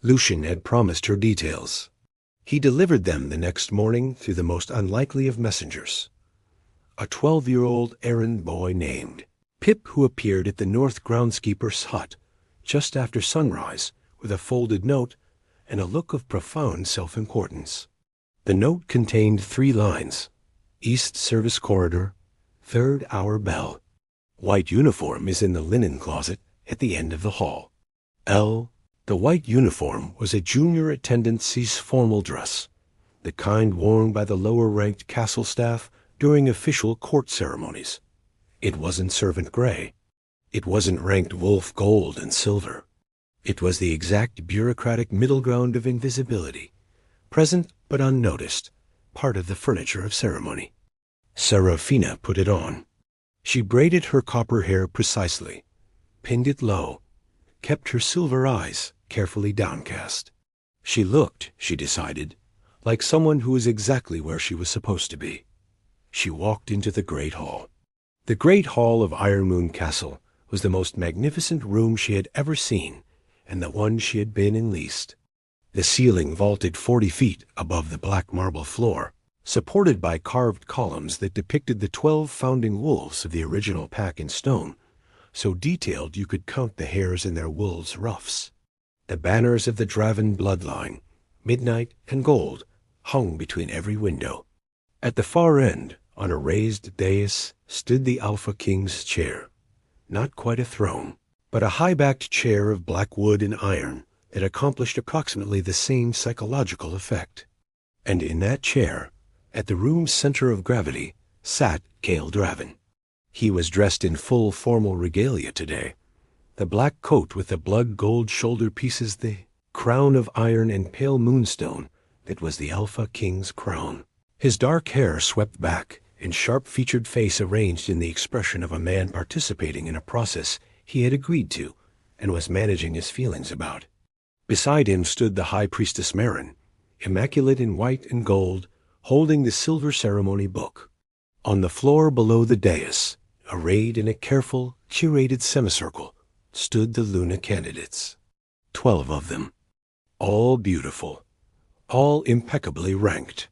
Lucian had promised her details. He delivered them the next morning through the most unlikely of messengers. A 12-year-old errand boy named Pip, who appeared at the North groundskeeper's hut just after sunrise with a folded note and a look of profound self-importance. The note contained 3 lines: East Service Corridor, 3rd hour bell. White uniform is in the linen closet at the end of the hall. L. The white uniform was a junior attendant's formal dress, the kind worn by the lower-ranked castle staff during official court ceremonies. It wasn't servant gray. It wasn't ranked wolf gold and silver. It was the exact bureaucratic middle ground of invisibility, present but unnoticed, part of the furniture of ceremony. Serafina put it on. She braided her copper hair precisely, pinned it low, kept her silver eyes carefully downcast. She looked, she decided, like someone who was exactly where she was supposed to be. She walked into the Great Hall. The Great Hall of Ironmoon Castle was the most magnificent room she had ever seen, and the one she had been in least. The ceiling vaulted 40 feet above the black marble floor, supported by carved columns that depicted the 12 founding wolves of the original pack in stone, so detailed you could count the hairs in their wolves' ruffs. The banners of the Draven bloodline, midnight and gold, hung between every window. At the far end, on a raised dais, stood the Alpha King's chair. Not quite a throne, but a high-backed chair of black wood and iron that accomplished approximately the same psychological effect. And in that chair, at the room's center of gravity, sat Cale Draven. He was dressed in full formal regalia today. The black coat with the blood-gold shoulder pieces, the crown of iron and pale moonstone that was the Alpha King's crown. His dark hair swept back, and sharp-featured face arranged in the expression of a man participating in a process he had agreed to and was managing his feelings about. Beside him stood the High Priestess Marin, immaculate in white and gold, holding the silver ceremony book. On the floor below the dais, arrayed in a careful, curated semicircle, stood the Luna candidates. 12 of them, all beautiful, all impeccably ranked.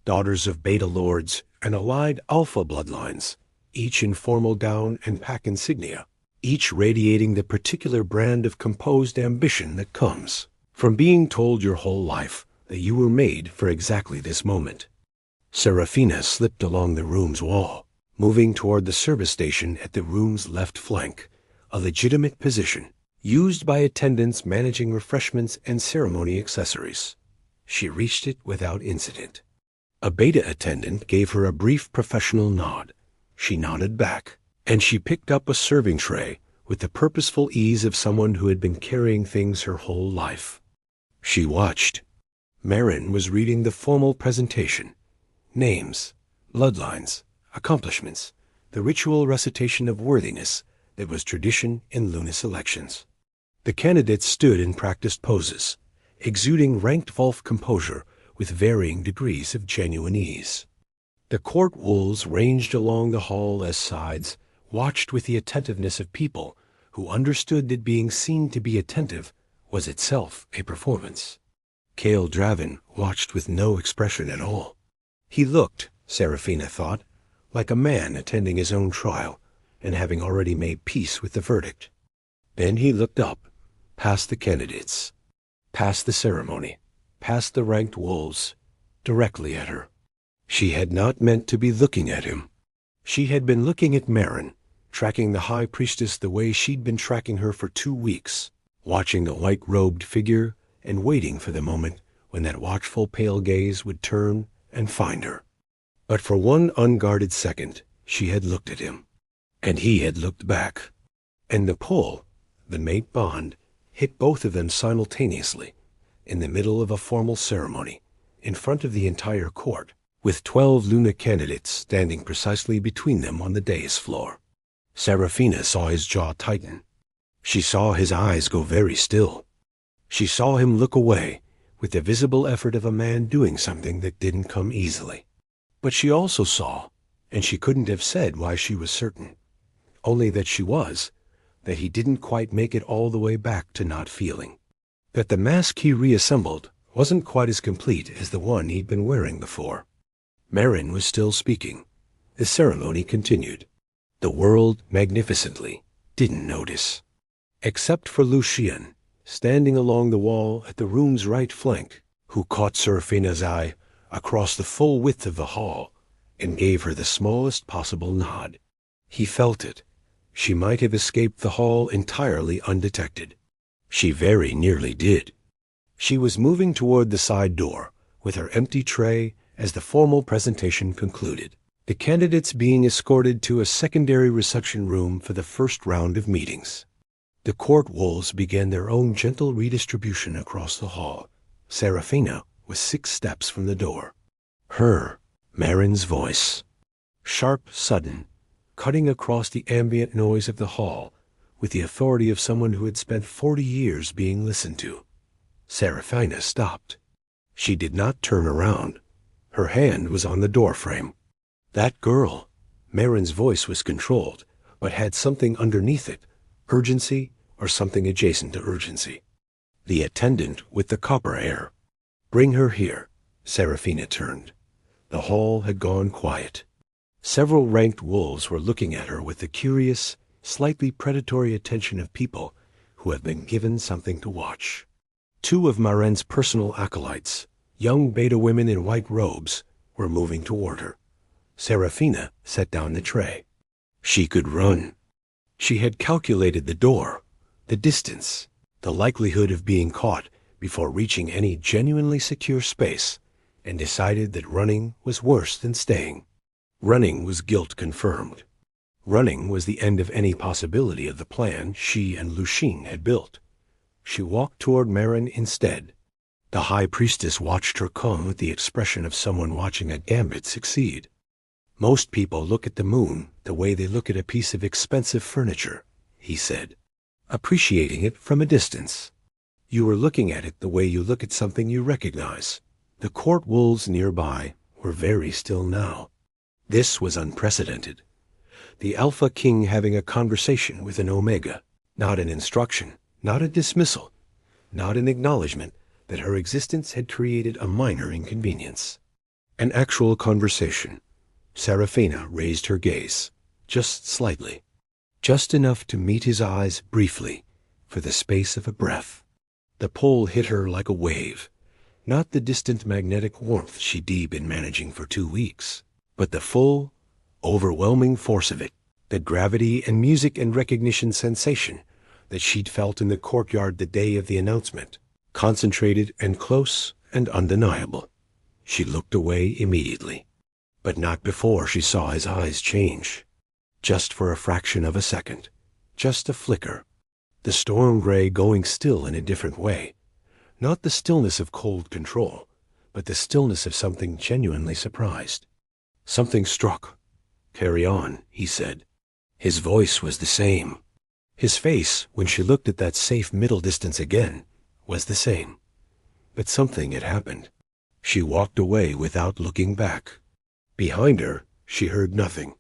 Daughters of Beta Lords and allied Alpha bloodlines, each in formal gown and pack insignia, each radiating the particular brand of composed ambition that comes from being told your whole life that you were made for exactly this moment. Serafina slipped along the room's wall, moving toward the service station at the room's left flank, a legitimate position used by attendants managing refreshments and ceremony accessories. She reached it without incident. A beta attendant gave her a brief professional nod. She nodded back, and she picked up a serving tray with the purposeful ease of someone who had been carrying things her whole life. She watched. Marin was reading the formal presentation. Names, bloodlines, accomplishments, the ritual recitation of worthiness that was tradition in Lunas elections. The candidates stood in practiced poses, exuding ranked Volf composure with varying degrees of genuine ease. The court wolves ranged along the hall as sides, watched with the attentiveness of people who understood that being seen to be attentive was itself a performance. Cale Draven watched with no expression at all. He looked, Serafina thought, like a man attending his own trial and having already made peace with the verdict. Then he looked up, past the candidates, past the ceremony, past the ranked wolves, directly at her. She had not meant to be looking at him. She had been looking at Marin, tracking the High Priestess the way she'd been tracking her for 2 weeks, watching the white-robed figure and waiting for the moment when that watchful pale gaze would turn and find her. But for one unguarded second, she had looked at him, and he had looked back. And the pull, the mate bond, hit both of them simultaneously, in the middle of a formal ceremony, in front of the entire court, with 12 Luna candidates standing precisely between them on the dais floor. Serafina saw his jaw tighten. She saw his eyes go very still. She saw him look away with the visible effort of a man doing something that didn't come easily. But she also saw, and she couldn't have said why she was certain, only that she was, that he didn't quite make it all the way back to not feeling. that the mask he reassembled wasn't quite as complete as the one he'd been wearing before. Marin was still speaking. The ceremony continued. The world, magnificently, didn't notice. Except for Lucien, standing along the wall at the room's right flank, who caught Serafina's eye across the full width of the hall and gave her the smallest possible nod. He felt it. She might have escaped the hall entirely undetected. She very nearly did. She was moving toward the side door with her empty tray as the formal presentation concluded, the candidates being escorted to a secondary reception room for the first round of meetings. The court wolves began their own gentle redistribution across the hall. Serafina was 6 steps from the door. Marin's voice. Sharp, sudden, cutting across the ambient noise of the hall with the authority of someone who had spent 40 years being listened to. Serafina stopped. She did not turn around. Her hand was on the doorframe. That girl. Marin's voice was controlled, but had something underneath it, urgency or something adjacent to urgency. The attendant with the copper hair. Bring her here. Serafina turned. The hall had gone quiet. Several ranked wolves were looking at her with the curious, slightly predatory attention of people who have been given something to watch. 2 of Marin's personal acolytes, young beta women in white robes, were moving toward her. Serafina set down the tray. She could run. She had calculated the door, the distance, the likelihood of being caught before reaching any genuinely secure space, and decided that running was worse than staying. Running was guilt confirmed. Running was the end of any possibility of the plan she and Lucien had built. She walked toward Marin instead. The high priestess watched her come with the expression of someone watching a gambit succeed. Most people look at the moon the way they look at a piece of expensive furniture, he said, appreciating it from a distance. You were looking at it the way you look at something you recognize. The court wolves nearby were very still now. This was unprecedented. The Alpha King having a conversation with an Omega, not an instruction, not a dismissal, not an acknowledgement that her existence had created a minor inconvenience. An actual conversation. Serafina raised her gaze, just slightly, just enough to meet his eyes briefly, for the space of a breath. The pull hit her like a wave, not the distant magnetic warmth she'd been managing for 2 weeks, but the full, overwhelming force of it, the gravity and music and recognition sensation that she'd felt in the courtyard the day of the announcement, concentrated and close and undeniable. She looked away immediately, but not before she saw his eyes change. Just for a fraction of a second, just a flicker, the storm gray going still in a different way, not the stillness of cold control, but the stillness of something genuinely surprised. Something struck. Carry on, he said. His voice was the same. His face, when she looked at that safe middle distance again, was the same. But something had happened. She walked away without looking back. Behind her, she heard nothing.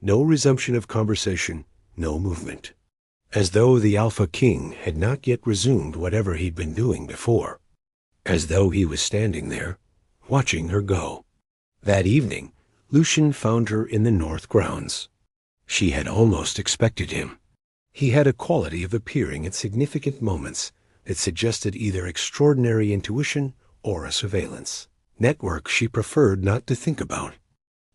No resumption of conversation, no movement. As though the Alpha King had not yet resumed whatever he'd been doing before. As though he was standing there, watching her go. That evening, Lucien found her in the north grounds. She had almost expected him. He had a quality of appearing at significant moments that suggested either extraordinary intuition or a surveillance network she preferred not to think about.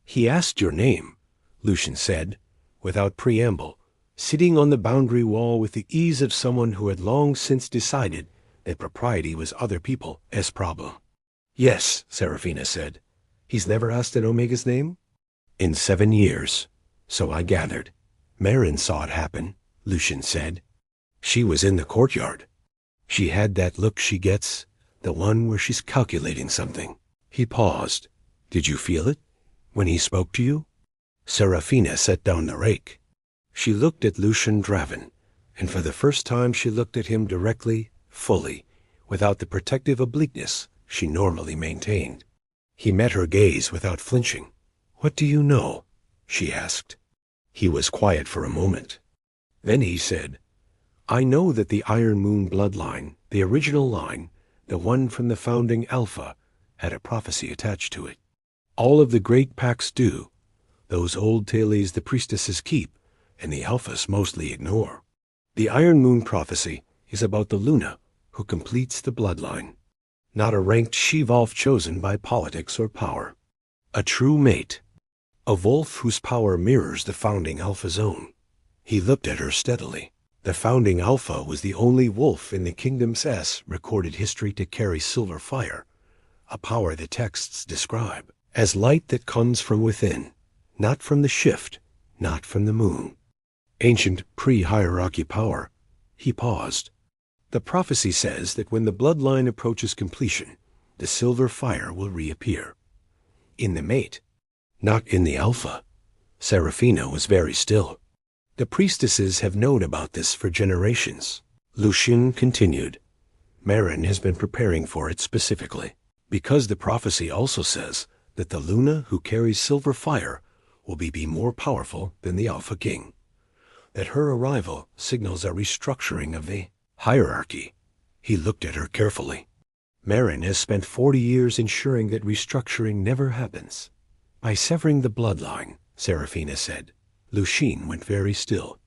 He asked your name, Lucien said, without preamble, sitting on the boundary wall with the ease of someone who had long since decided that propriety was other people's problem. Yes, Serafina said. He's never asked an Omega's name? In 7 years, so I gathered. Marin saw it happen, Lucien said. She was in the courtyard. She had that look she gets, the one where she's calculating something. He paused. Did you feel it when he spoke to you? Serafina set down the rake. She looked at Lucien Draven, and for the first time she looked at him directly, fully, without the protective obliqueness she normally maintained. He met her gaze without flinching. What do you know? She asked. He was quiet for a moment. Then he said, I know that the Iron Moon bloodline The original line, the one from the founding Alpha, had a prophecy attached to it. All of the great pacts do. Those old tales the priestesses keep, and the Alphas mostly ignore. The Iron Moon prophecy is about the Luna, who completes the bloodline. Not a ranked she-wolf chosen by politics or power. A true mate. A wolf whose power mirrors the founding Alpha's own. He looked at her steadily. The founding Alpha was the only wolf in the Kingdom's recorded history to carry silver fire, a power the texts describe as light that comes from within, not from the shift, not from the moon. Ancient pre-hierarchy power. He paused. The prophecy says that when the bloodline approaches completion, the silver fire will reappear. In the mate, not in the Alpha. Serafina was very still. The priestesses have known about this for generations. Lucien continued. Marin has been preparing for it specifically, because the prophecy also says that the Luna who carries silver fire will be more powerful than the Alpha King. That her arrival signals a restructuring of the hierarchy. He looked at her carefully. Marin has spent 40 years ensuring that restructuring never happens. By severing the bloodline, Serafina said. Lucien went very still.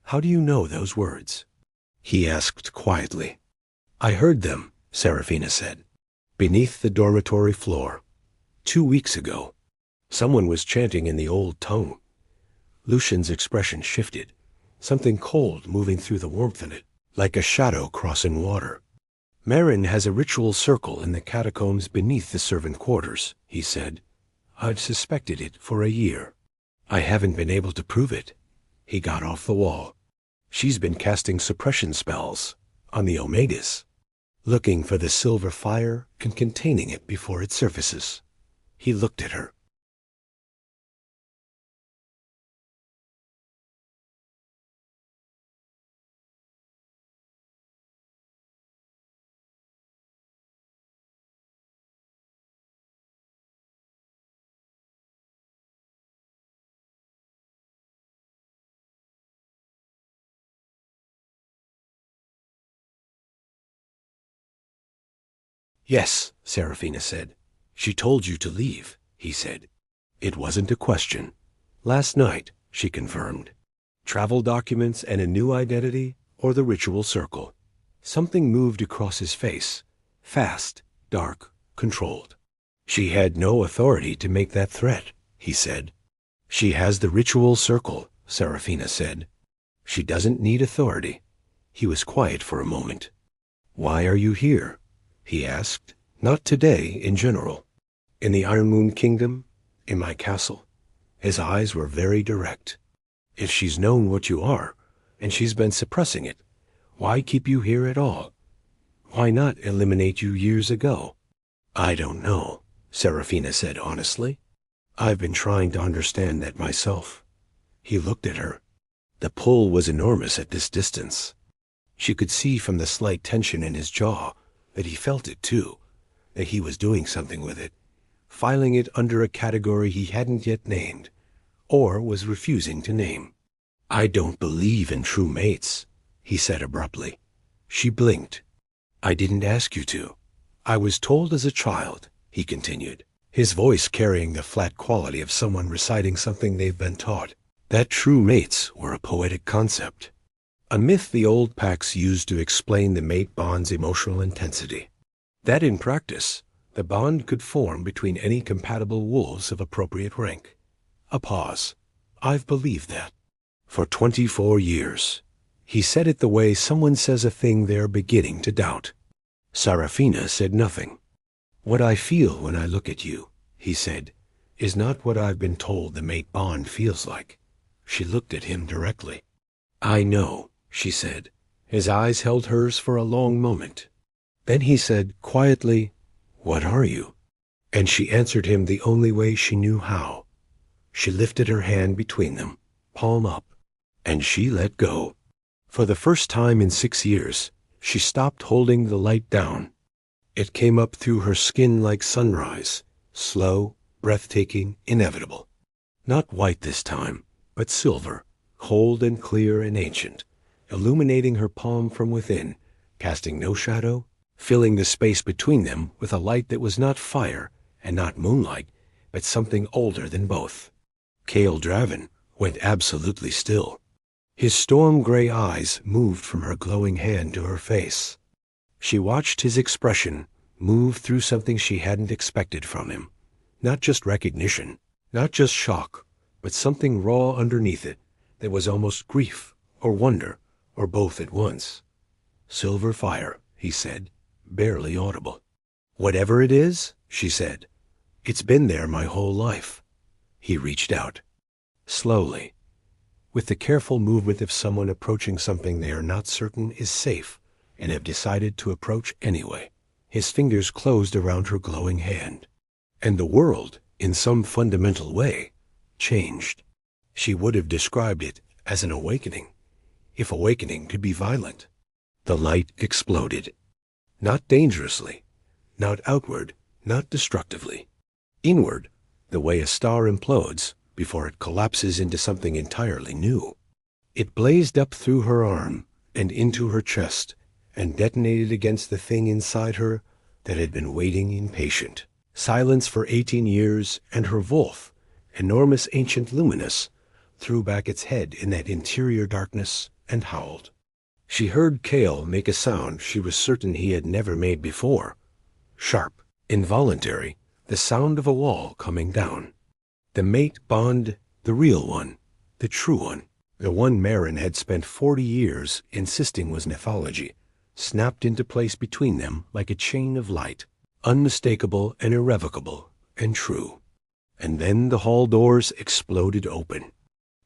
How do you know those words? He asked quietly. I heard them, Serafina said. Beneath the dormitory floor. 2 weeks ago. Someone was chanting in the old tongue. Lucien's expression shifted, something cold moving through the warmth in it, like a shadow crossing water. Marin has a ritual circle in the catacombs beneath the servant quarters, he said. I've suspected it for a year. I haven't been able to prove it. He got off the wall. She's been casting suppression spells on the Omegas, looking for the silver fire and containing it before it surfaces. He looked at her. Yes, Serafina said. She told you to leave, he said. It wasn't a question. Last night, she confirmed. Travel documents and a new identity, or the ritual circle. Something moved across his face. Fast, dark, controlled. She had no authority to make that threat, he said. She has the ritual circle, Serafina said. She doesn't need authority. He was quiet for a moment. Why are you here? He asked. Not today, in general. In the Iron Moon Kingdom, in my castle. His eyes were very direct. If she's known what you are, and she's been suppressing it, why keep you here at all? Why not eliminate you years ago? I don't know, Serafina said honestly. I've been trying to understand that myself. He looked at her. The pull was enormous at this distance. She could see from the slight tension in his jaw that he felt it too, that he was doing something with it, filing it under a category he hadn't yet named, or was refusing to name. I don't believe in true mates, he said abruptly. She blinked. I didn't ask you to. I was told as a child, he continued, his voice carrying the flat quality of someone reciting something they've been taught, that true mates were a poetic concept. A myth the old pacts used to explain the mate bond's emotional intensity. That in practice, the bond could form between any compatible wolves of appropriate rank. A pause. I've believed that. For 24 years. He said it the way someone says a thing they're beginning to doubt. Serafina said nothing. What I feel when I look at you, he said, is not what I've been told the mate bond feels like. She looked at him directly. I know, she said. His eyes held hers for a long moment. Then he said quietly, What are you? And she answered him the only way she knew how. She lifted her hand between them, palm up, and she let go. For the first time in 6 years, she stopped holding the light down. It came up through her skin like sunrise, slow, breathtaking, inevitable. Not white this time, but silver, cold and clear and ancient, illuminating her palm from within, casting no shadow, filling the space between them with a light that was not fire and not moonlight, but something older than both. Cale Draven went absolutely still. His storm-gray eyes moved from her glowing hand to her face. She watched his expression move through something she hadn't expected from him. Not just recognition, not just shock, but something raw underneath it that was almost grief or wonder or both at once. "Silver fire," he said, barely audible. "Whatever it is," she said, "it's been there my whole life." He reached out. Slowly, with the careful movement of someone approaching something they are not certain is safe and have decided to approach anyway. His fingers closed around her glowing hand. And the world, in some fundamental way, changed. She would have described it as an awakening, if awakening could be violent. The light exploded. Not dangerously, not outward, not destructively. Inward, the way a star implodes before it collapses into something entirely new. It blazed up through her arm and into her chest and detonated against the thing inside her that had been waiting impatient. Silence for 18 years, and her Wolf, enormous ancient luminous, threw back its head in that interior darkness and howled. She heard Cale make a sound she was certain he had never made before. Sharp, involuntary, the sound of a wall coming down. The mate bond, the real one, the true one, the one Marin had spent 40 years insisting was mythology, snapped into place between them like a chain of light, unmistakable and irrevocable and true. And then the hall doors exploded open.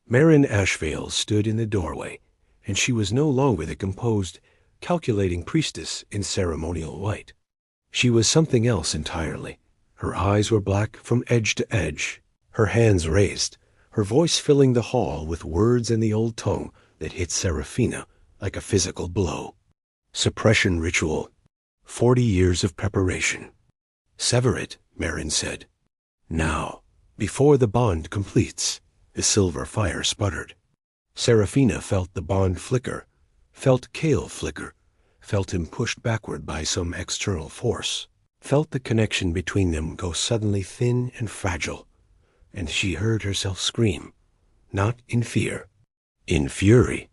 Marin Ashvale stood in the doorway, and she was no longer the composed, calculating priestess in ceremonial white. She was something else entirely. Her eyes were black from edge to edge, her hands raised, her voice filling the hall with words in the old tongue that hit Seraphina like a physical blow. Suppression ritual. 40 years of preparation. "Sever it," Marin said. "Now, before the bond completes." The silver fire sputtered. Seraphina felt the bond flicker, felt Cale flicker, felt him pushed backward by some external force, felt the connection between them go suddenly thin and fragile, and she heard herself scream, not in fear, in fury.